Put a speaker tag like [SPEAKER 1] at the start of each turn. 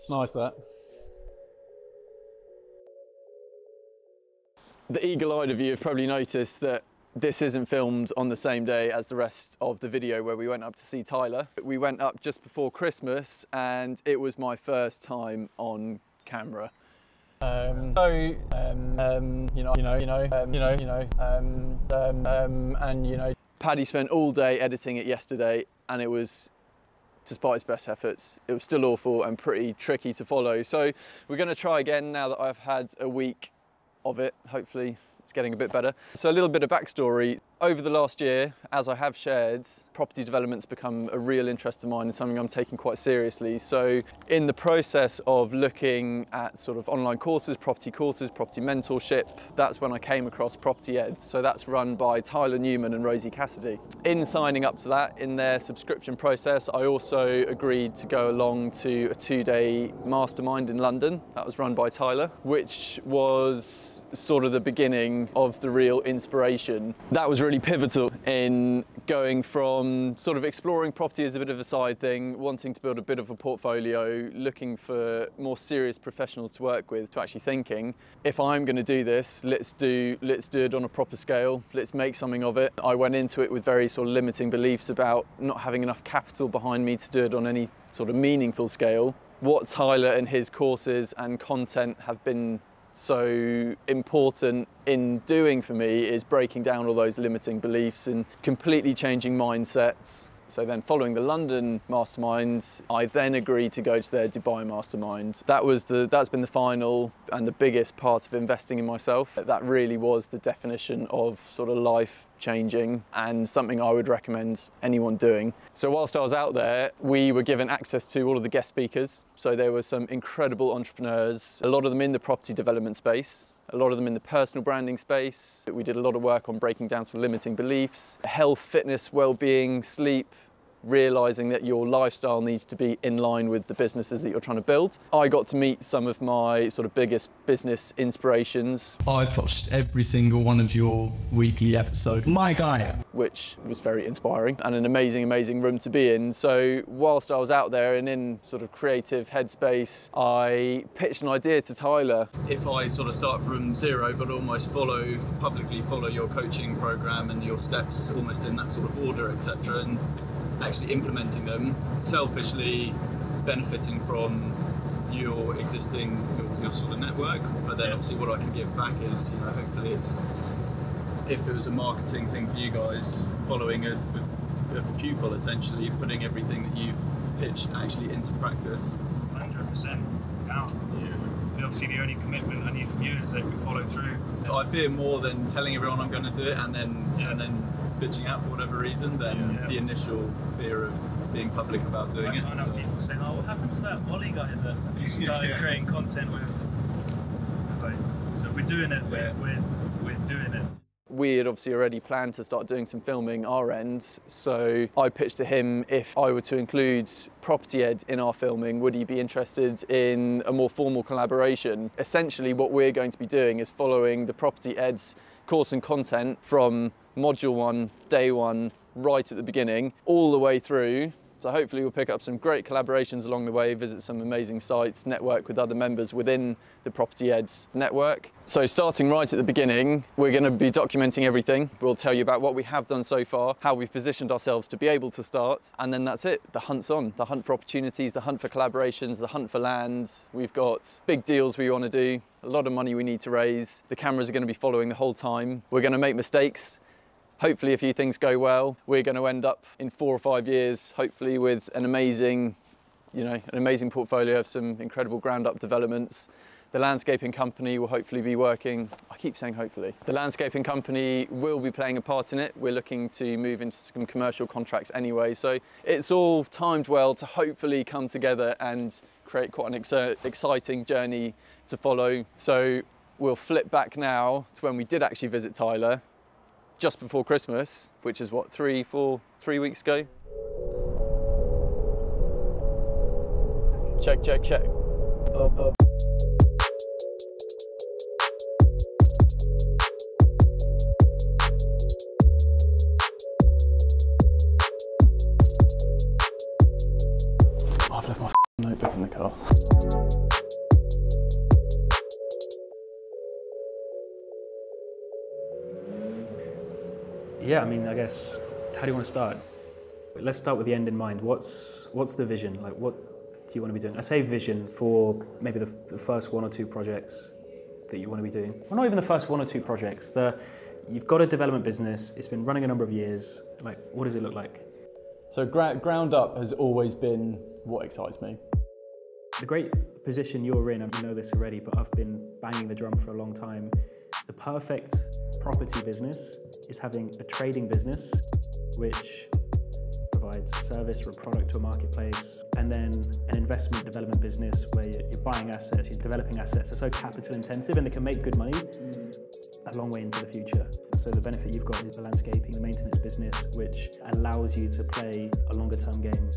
[SPEAKER 1] It's nice, that.
[SPEAKER 2] The eagle-eyed of you have probably noticed that this isn't filmed on the same day as the rest of the video where we went up to see Tyler. We went up just before Christmas and it was my first time on camera. And Paddy spent all day editing it yesterday and it was, despite his best efforts, it was still awful and pretty tricky to follow. So we're going to try again now that I've had a week of it. Hopefully it's getting a bit better. So a little bit of backstory. Over the last year, as I have shared, property development's become a real interest of mine and something I'm taking quite seriously. So in the process of looking at sort of online courses, property mentorship, that's when I came across Property Ed. So that's run by Tyler Newman and Rosie Cassidy. In signing up to that, in their subscription process, I also agreed to go along to a 2-day Mastermind in London. That was run by Tyler, which was sort of the beginning of the real inspiration. That was really pivotal in going from sort of exploring property as a bit of a side thing, wanting to build a bit of a portfolio, looking for more serious professionals to work with, to actually thinking, if I'm going to do this, let's do it on a proper scale, let's make something of it. I went into it with very sort of limiting beliefs about not having enough capital behind me to do it on any sort of meaningful scale. What Tyler and his courses and content have been so important in doing for me is breaking down all those limiting beliefs and completely changing mindsets. So then following the London Mastermind, I then agreed to go to their Dubai Mastermind. That's been the final and the biggest part of investing in myself. That really was the definition of sort of life changing and something I would recommend anyone doing. So whilst I was out there, we were given access to all of the guest speakers. So there were some incredible entrepreneurs, a lot of them in the property development space, a lot of them in the personal branding space. We did a lot of work on breaking down some limiting beliefs, health, fitness, well-being, sleep, realizing that your lifestyle needs to be in line with the businesses that you're trying to build. I got to meet some of my sort of biggest business inspirations.
[SPEAKER 1] I've watched every single one of your weekly episodes. My guy.
[SPEAKER 2] Which was very inspiring and an amazing, amazing room to be in. So whilst I was out there and in sort of creative headspace, I pitched an idea to Tyler. If I sort of start from zero, but almost publicly follow your coaching program and your steps almost in that sort of order, etc., and actually implementing them, selfishly benefiting from your existing, your sort of network, but then obviously what I can give back is, you know, hopefully it's, if it was a marketing thing for you guys, following a pupil essentially, putting everything that you've pitched actually into practice.
[SPEAKER 3] 100% down. Yeah. Obviously the only commitment I need from you is that we follow through.
[SPEAKER 2] I fear more than telling everyone I'm going to do it and then bitching out for whatever reason than the initial fear of being public about doing it.
[SPEAKER 3] I know people saying, oh, what happened to that Olly guy that started creating content with? So we're doing it, we're doing it.
[SPEAKER 2] We had obviously already planned to start doing some filming our end, so I pitched to him if I were to include Property Ed in our filming, would he be interested in a more formal collaboration? Essentially what we're going to be doing is following the Property Ed's course and content from module 1, day 1, right at the beginning, all the way through. So hopefully we'll pick up some great collaborations along the way, visit some amazing sites, network with other members within the Property Ed's network. So starting right at the beginning, we're going to be documenting everything. We'll tell you about what we have done so far, how we've positioned ourselves to be able to start, and then that's it. The hunt's on. The hunt for opportunities, the hunt for collaborations, the hunt for land. We've got big deals we want to do, a lot of money we need to raise. The cameras are going to be following the whole time. We're going to make mistakes. Hopefully a few things go well. We're going to end up in 4 or 5 years, hopefully with an amazing, an amazing portfolio of some incredible ground up developments. The landscaping company will hopefully be working, I keep saying hopefully. The landscaping company will be playing a part in it. We're looking to move into some commercial contracts anyway. So it's all timed well to hopefully come together and create quite an exciting journey to follow. So we'll flip back now to when we did actually visit Tyler, just before Christmas, which is what, 3 weeks ago? Check, check, check. Up. I've left my notebook in the car.
[SPEAKER 4] Yeah, I mean, I guess, how do you want to start? Let's start with the end in mind. What's the vision? Like, what do you want to be doing? I say vision for maybe the first 1 or 2 projects that you want to be doing. Well, not even the first 1 or 2 projects. You've got a development business. It's been running a number of years. Like, what does it look like?
[SPEAKER 2] So ground up has always been what excites me.
[SPEAKER 4] The great position you're in, and you know this already, but I've been banging the drum for a long time. The perfect property business is having a trading business which provides a service or a product to a marketplace, and then an investment development business where you're buying assets, you're developing assets that are so capital intensive and they can make good money a long way into the future. So the benefit you've got is the landscaping, the maintenance business, which allows you to play a longer term game.